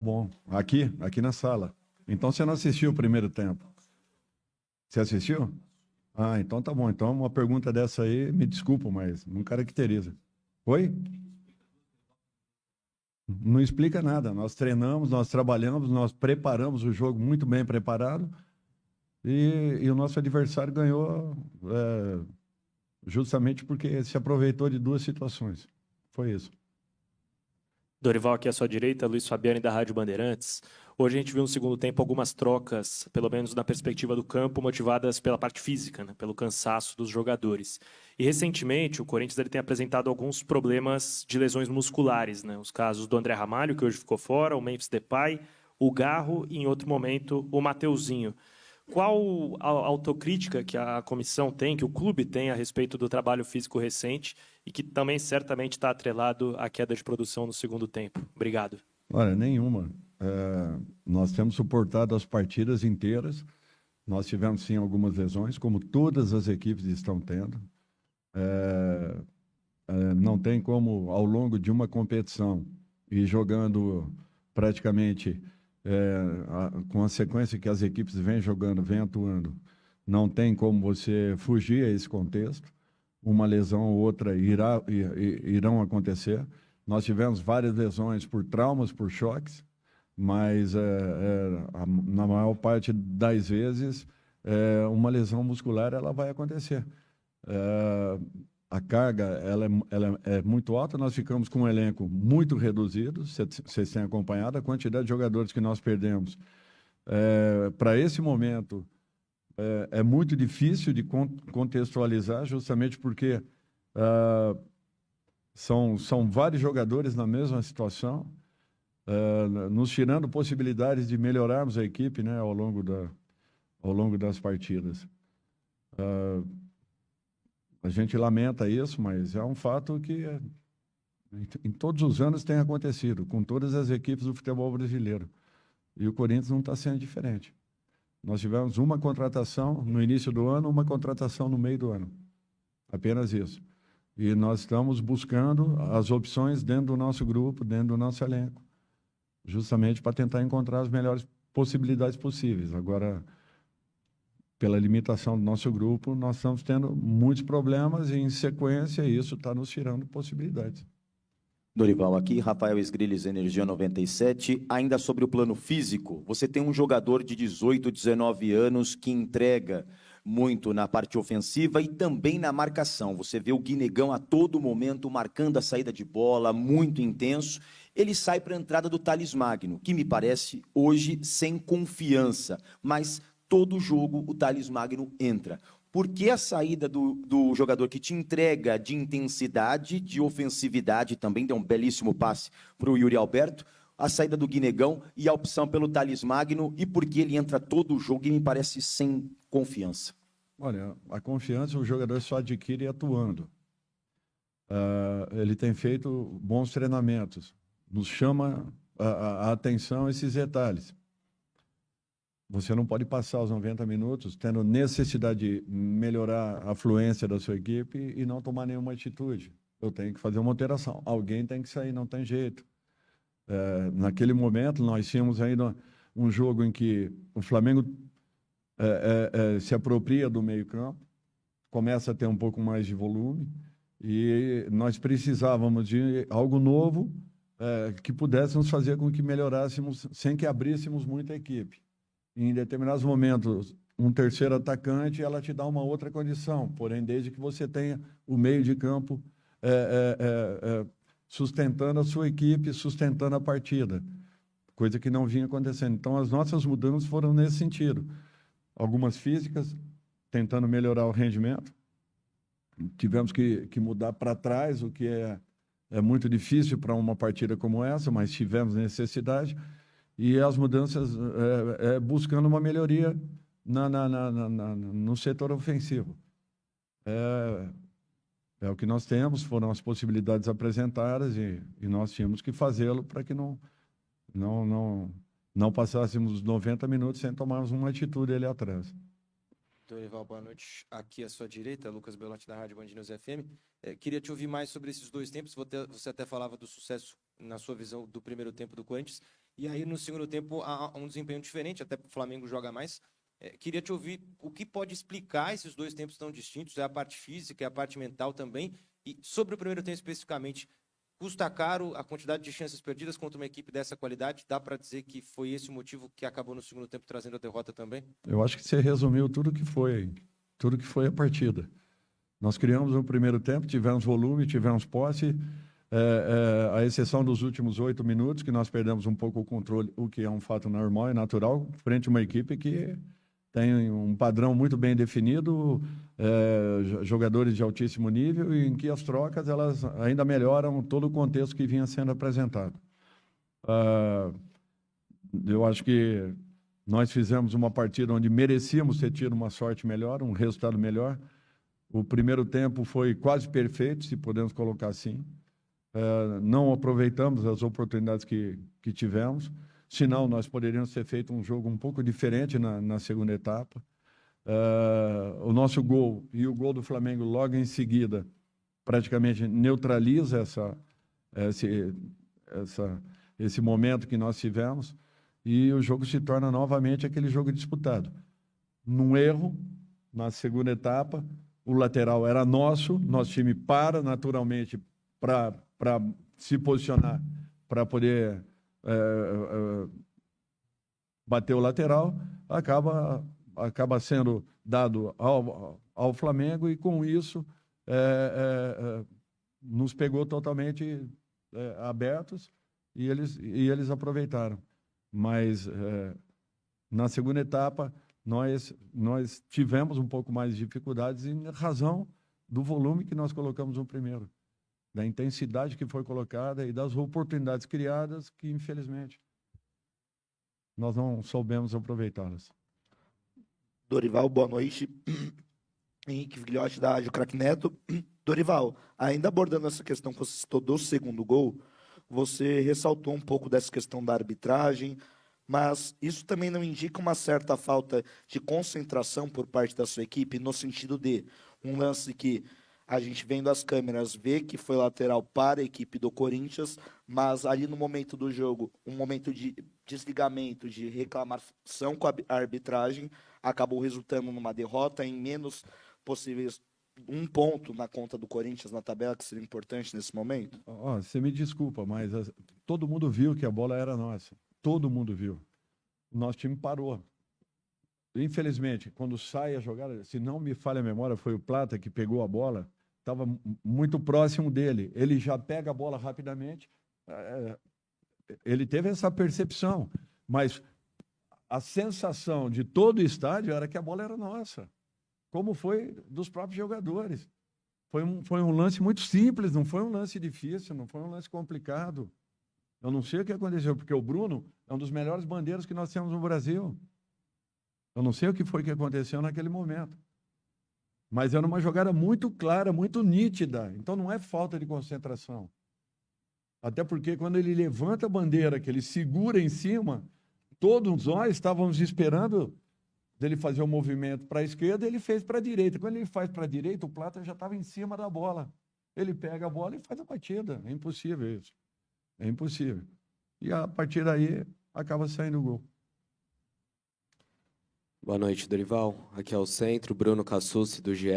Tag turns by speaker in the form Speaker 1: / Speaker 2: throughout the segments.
Speaker 1: Bom, aqui na sala. Então você não assistiu o primeiro tempo? Você assistiu? Ah, então tá bom. Então uma pergunta dessa aí, me desculpa, mas não caracteriza. Oi? Não explica nada. Nós treinamos, nós trabalhamos, nós preparamos o jogo muito bem preparado e o nosso adversário ganhou justamente porque se aproveitou de duas situações. Foi isso.
Speaker 2: Dorival, aqui à sua direita, Luiz Fabiani da Rádio Bandeirantes. Hoje a gente viu no segundo tempo algumas trocas, pelo menos na perspectiva do campo, motivadas pela parte física, né, pelo cansaço dos jogadores. E recentemente o Corinthians ele tem apresentado alguns problemas de lesões musculares, né? Os casos do André Ramalho, que hoje ficou fora, o Memphis Depay, o Garro e, em outro momento, o Mateuzinho. Qual a autocrítica que a comissão tem, que o clube tem a respeito do trabalho físico recente e que também certamente está atrelado à queda de produção no segundo tempo? Obrigado.
Speaker 1: Olha, nenhuma. Nós temos suportado as partidas inteiras. Nós tivemos, sim, algumas lesões, como todas as equipes estão tendo. Não tem como, ao longo de uma competição, ir jogando praticamente com a sequência que as equipes vêm jogando, vêm atuando. Não tem como você fugir a esse contexto. Uma lesão ou outra irão acontecer. Nós tivemos várias lesões por traumas, por choques, mas na maior parte das vezes, uma lesão muscular ela vai acontecer. A carga ela é muito alta, nós ficamos com um elenco muito reduzido, vocês têm acompanhado a quantidade de jogadores que nós perdemos. Para esse momento, é muito difícil de contextualizar, justamente porque são vários jogadores na mesma situação, nos tirando possibilidades de melhorarmos a equipe, né, ao longo das partidas. A gente lamenta isso, mas é um fato que em todos os anos tem acontecido, com todas as equipes do futebol brasileiro. E o Corinthians não está sendo diferente. Nós tivemos uma contratação no início do ano, uma contratação no meio do ano. Apenas isso. E nós estamos buscando as opções dentro do nosso grupo, dentro do nosso elenco, justamente para tentar encontrar as melhores possibilidades possíveis. Agora, pela limitação do nosso grupo, nós estamos tendo muitos problemas e, em sequência, isso está nos tirando possibilidades.
Speaker 3: Dorival, aqui, Rafael Esgriles, Energia 97. Ainda sobre o plano físico, você tem um jogador de 18, 19 anos que entrega muito na parte ofensiva e também na marcação. Você vê o Guinegão a todo momento marcando a saída de bola, muito intenso. Ele sai para a entrada do Thales Magno, que me parece hoje sem confiança, mas todo jogo o Thales Magno entra. Por que a saída do jogador que te entrega de intensidade, de ofensividade, também deu um belíssimo passe para o Yuri Alberto, a saída do Guinegão e a opção pelo Thales Magno, e por que ele entra todo o jogo e me parece sem confiança?
Speaker 1: Olha, a confiança o jogador só adquire atuando. Ele tem feito bons treinamentos, nos chama a atenção esses detalhes. Você não pode passar os 90 minutos tendo necessidade de melhorar a fluência da sua equipe e não tomar nenhuma atitude. Eu tenho que fazer uma alteração. Alguém tem que sair, não tem jeito. Naquele momento, nós tínhamos ainda um jogo em que o Flamengo se apropria do meio-campo, começa a ter um pouco mais de volume e nós precisávamos de algo novo que pudéssemos fazer com que melhorássemos sem que abríssemos muito a equipe. Em determinados momentos, um terceiro atacante, ela te dá uma outra condição, porém, desde que você tenha o meio de campo sustentando a sua equipe, sustentando a partida, coisa que não vinha acontecendo. Então, as nossas mudanças foram nesse sentido. Algumas físicas, tentando melhorar o rendimento. Tivemos que mudar para trás, o que é muito difícil para uma partida como essa, mas tivemos necessidade. E as mudanças buscando uma melhoria no setor ofensivo. É o que nós temos, foram as possibilidades apresentadas e nós tínhamos que fazê-lo para que não passássemos os 90 minutos sem tomarmos uma atitude ali atrás.
Speaker 4: Dorival, boa noite. Aqui à sua direita, Lucas Belotti da Rádio Band News FM. Queria te ouvir mais sobre esses dois tempos. Você até falava do sucesso, na sua visão, do primeiro tempo do Corinthians. E aí, no segundo tempo, há um desempenho diferente, até porque o Flamengo joga mais. Queria te ouvir o que pode explicar esses dois tempos tão distintos, é a parte física, é a parte mental também. E sobre o primeiro tempo especificamente, custa caro a quantidade de chances perdidas contra uma equipe dessa qualidade? Dá para dizer que foi esse o motivo que acabou no segundo tempo trazendo a derrota também?
Speaker 1: Eu acho que você resumiu tudo que foi a partida. Nós criamos no primeiro tempo, tivemos volume, tivemos posse, a exceção dos últimos 8 minutos, que nós perdemos um pouco o controle, o que é um fato normal e natural, frente a uma equipe que tem um padrão muito bem definido, jogadores de altíssimo nível, e em que as trocas elas ainda melhoram todo o contexto que vinha sendo apresentado. Eu acho que nós fizemos uma partida onde merecíamos ter tido uma sorte melhor, um resultado melhor. O primeiro tempo foi quase perfeito, se podemos colocar assim. Não aproveitamos as oportunidades que tivemos, senão nós poderíamos ter feito um jogo um pouco diferente na segunda etapa. O nosso gol e o gol do Flamengo logo em seguida praticamente neutraliza esse momento que nós tivemos, e o jogo se torna novamente aquele jogo disputado. Num erro, na segunda etapa, o lateral era nosso time para naturalmente para se posicionar, para poder bater o lateral, acaba sendo dado ao Flamengo, e com isso nos pegou totalmente abertos, e eles aproveitaram. Mas na segunda etapa nós tivemos um pouco mais de dificuldades em razão do volume que nós colocamos no primeiro, da intensidade que foi colocada e das oportunidades criadas que, infelizmente, nós não soubemos aproveitá-las.
Speaker 5: Dorival, boa noite. Henrique Vigliotti, da Rádio Craque Neto. Dorival, ainda abordando essa questão que você citou do segundo gol, você ressaltou um pouco dessa questão da arbitragem, mas isso também não indica uma certa falta de concentração por parte da sua equipe, no sentido de um lance que a gente, vendo as câmeras, vê que foi lateral para a equipe do Corinthians, mas ali no momento do jogo, um momento de desligamento, de reclamação com a arbitragem, acabou resultando numa derrota em menos possíveis 1 ponto na conta do Corinthians na tabela, que seria importante nesse momento?
Speaker 1: Você me desculpa, mas todo mundo viu que a bola era nossa. Todo mundo viu. O nosso time parou. Infelizmente, quando sai a jogada, se não me falha a memória, foi o Plata que pegou a bola, estava muito próximo dele. Ele já pega a bola rapidamente. Ele teve essa percepção, mas a sensação de todo o estádio era que a bola era nossa, como foi dos próprios jogadores. Foi um lance muito simples, não foi um lance difícil, não foi um lance complicado. Eu não sei o que aconteceu, porque o Bruno é um dos melhores bandeiros que nós temos no Brasil. Eu não sei o que foi que aconteceu naquele momento. Mas era uma jogada muito clara, muito nítida. Então não é falta de concentração. Até porque quando ele levanta a bandeira, que ele segura em cima, todos nós estávamos esperando dele fazer o movimento para a esquerda, ele fez para a direita. Quando ele faz para a direita, o Plata já estava em cima da bola. Ele pega a bola e faz a batida. É impossível isso. É impossível. E a partir daí acaba saindo o gol.
Speaker 6: Boa noite, Dorival. Aqui é o Centro, Bruno Cassucci, do GE.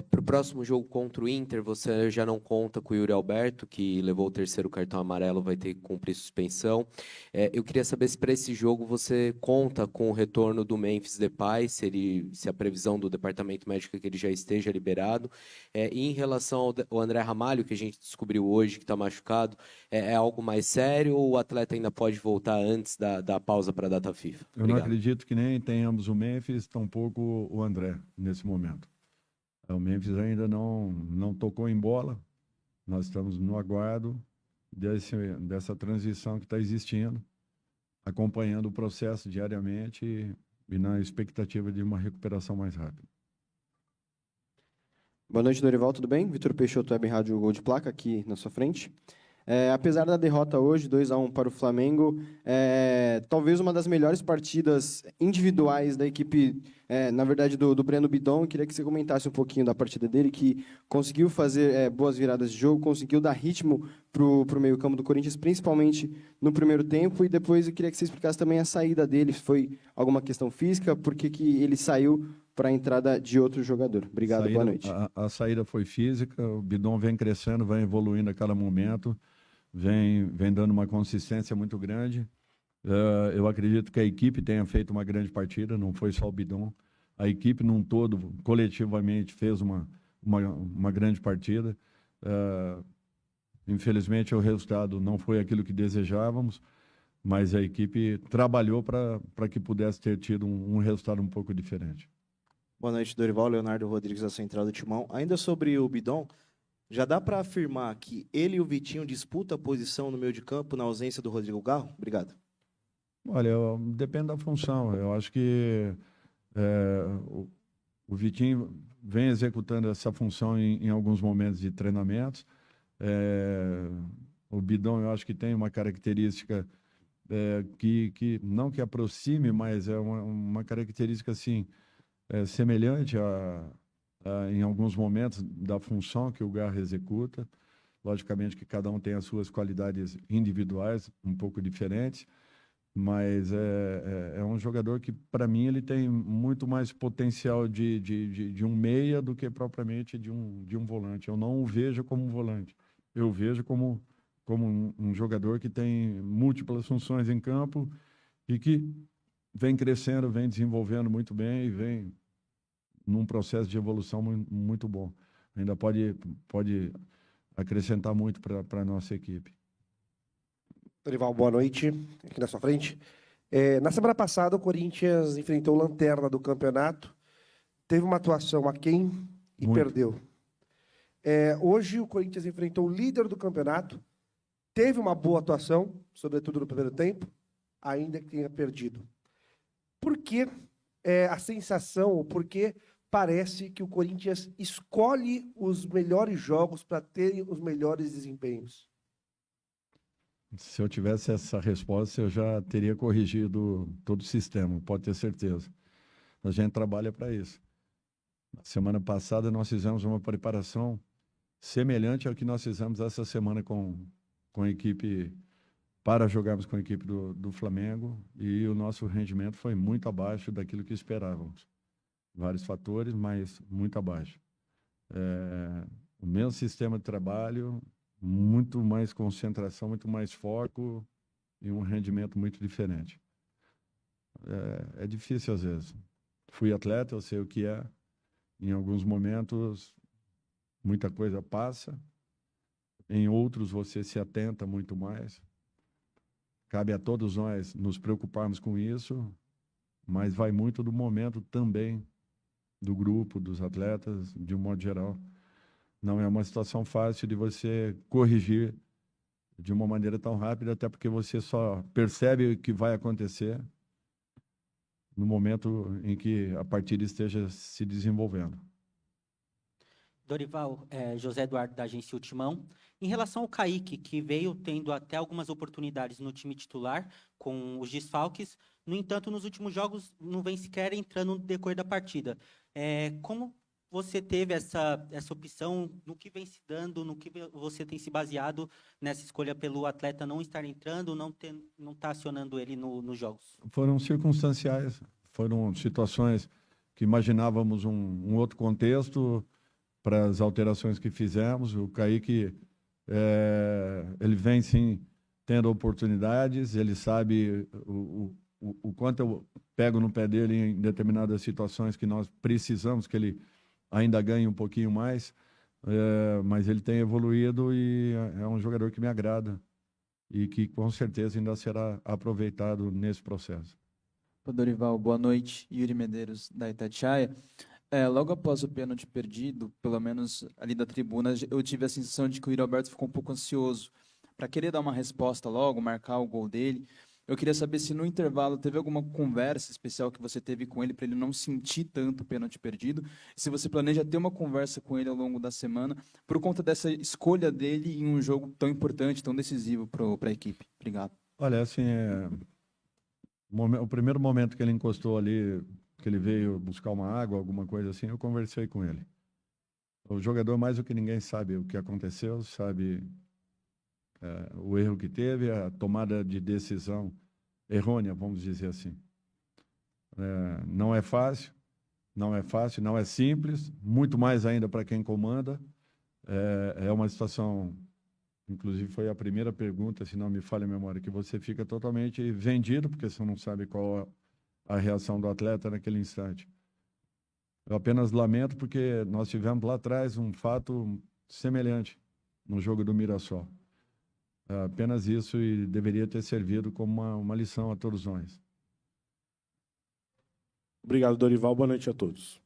Speaker 6: Para o próximo jogo contra o Inter, você já não conta com o Yuri Alberto, que levou o 3º cartão amarelo, vai ter que cumprir suspensão. Eu queria saber se para esse jogo você conta com o retorno do Memphis Depay, se a previsão do departamento médico é que ele já esteja liberado. E em relação ao André Ramalho, que a gente descobriu hoje que está machucado, é algo mais sério ou o atleta ainda pode voltar antes da pausa para a data FIFA?
Speaker 1: Eu não acredito que nem tenhamos o Memphis, tampouco o André, nesse momento. O Memphis ainda não tocou em bola. Nós estamos no aguardo dessa transição que está existindo, acompanhando o processo diariamente e na expectativa de uma recuperação mais rápida.
Speaker 7: Boa noite, Dorival, tudo bem? Vitor Peixoto, Web Rádio Gol de Placa, aqui na sua frente. Apesar da derrota hoje, 2-1 para o Flamengo, talvez uma das melhores partidas individuais da equipe, na verdade, do Breno Bidon. Queria que você comentasse um pouquinho da partida dele, que conseguiu fazer boas viradas de jogo, conseguiu dar ritmo para o meio-campo do Corinthians, principalmente no primeiro tempo, e depois eu queria que você explicasse também a saída dele. Foi alguma questão física? Por que ele saiu para a entrada de outro jogador? Obrigado, boa noite.
Speaker 1: A saída foi física, o Bidon vem crescendo, vai evoluindo a cada momento, vem dando uma consistência muito grande. Eu acredito que a equipe tenha feito uma grande partida, não foi só o Bidon. A equipe, num todo, coletivamente, fez uma grande partida. Infelizmente, o resultado não foi aquilo que desejávamos, mas a equipe trabalhou para que pudesse ter tido um resultado um pouco diferente.
Speaker 8: Boa noite, Dorival. Leonardo Rodrigues, da Central do Timão. Ainda sobre o Bidon, já dá para afirmar que ele e o Vitinho disputam a posição no meio de campo na ausência do Rodrigo Garro? Obrigado.
Speaker 1: Olha, depende da função. Eu acho que o Vitinho vem executando essa função em alguns momentos de treinamentos. O Bidon, eu acho que tem uma característica que não que aproxime, mas é uma característica assim, semelhante em alguns momentos da função que o Garro executa. Logicamente que cada um tem as suas qualidades individuais um pouco diferentes, mas é um jogador que, para mim, ele tem muito mais potencial de um meia do que propriamente de um volante. Eu não o vejo como um volante, eu vejo como um jogador que tem múltiplas funções em campo e que vem crescendo, vem desenvolvendo muito bem e vem num processo de evolução muito bom. Ainda pode acrescentar muito para a nossa equipe.
Speaker 9: Dorival, boa noite. Aqui na sua frente. Na semana passada, o Corinthians enfrentou o Lanterna do campeonato, teve uma atuação aquém e
Speaker 1: Muito.
Speaker 9: perdeu. Hoje, o Corinthians enfrentou o líder do campeonato, teve uma boa atuação, sobretudo no primeiro tempo, ainda que tenha perdido. Por que a sensação, por que parece que o Corinthians escolhe os melhores jogos para terem os melhores desempenhos?
Speaker 1: Se eu tivesse essa resposta, eu já teria corrigido todo o sistema, pode ter certeza. A gente trabalha para isso. Na semana passada, nós fizemos uma preparação semelhante ao que nós fizemos essa semana com a equipe, para jogarmos com a equipe do Flamengo, e o nosso rendimento foi muito abaixo daquilo que esperávamos. Vários fatores, mas muito abaixo. O mesmo sistema de trabalho, muito mais concentração, muito mais foco e um rendimento muito diferente. É difícil às vezes. Fui atleta, eu sei o que é. Em alguns momentos, muita coisa passa. Em outros, você se atenta muito mais. Cabe a todos nós nos preocuparmos com isso, mas vai muito do momento também do grupo, dos atletas, de um modo geral. Não é uma situação fácil de você corrigir de uma maneira tão rápida, até porque você só percebe o que vai acontecer no momento em que a partida esteja se desenvolvendo.
Speaker 10: Dorival, José Eduardo, da agência Ultimão. Em relação ao Kaique, que veio tendo até algumas oportunidades no time titular, com os desfalques, no entanto, nos últimos jogos não vem sequer entrando no decorrer da partida. Como você teve essa opção, no que vem se dando, no que você tem se baseado nessa escolha pelo atleta não estar entrando, não estar acionando ele nos jogos?
Speaker 1: Foram circunstanciais, foram situações que imaginávamos um outro contexto para as alterações que fizemos. O Kaique, ele vem sim tendo oportunidades, ele sabe o quanto eu pego no pé dele em determinadas situações que nós precisamos que ele ainda ganhe um pouquinho mais, mas ele tem evoluído e é um jogador que me agrada e que com certeza ainda será aproveitado nesse processo.
Speaker 11: Dorival, boa noite. Yuri Medeiros, da Itatiaia. Logo após o pênalti perdido, pelo menos ali da tribuna, eu tive a sensação de que o Yuri Alberto ficou um pouco ansioso para querer dar uma resposta logo, marcar o gol dele. Eu queria saber se no intervalo teve alguma conversa especial que você teve com ele para ele não sentir tanto o pênalti perdido. Se você planeja ter uma conversa com ele ao longo da semana por conta dessa escolha dele em um jogo tão importante, tão decisivo para a equipe. Obrigado.
Speaker 1: Olha, assim, o primeiro momento que ele encostou ali, que ele veio buscar uma água, alguma coisa assim, eu conversei com ele. O jogador, mais do que ninguém, sabe o que aconteceu, sabe o erro que teve, a tomada de decisão errônea, vamos dizer assim. Não é fácil, não é simples, muito mais ainda para quem comanda. É uma situação, inclusive foi a primeira pergunta, se não me falha a memória, que você fica totalmente vendido, porque você não sabe qual a reação do atleta naquele instante. Eu apenas lamento porque nós tivemos lá atrás um fato semelhante no jogo do Mirassol. Apenas isso, e deveria ter servido como uma lição a todos nós.
Speaker 12: Obrigado, Dorival. Boa noite a todos.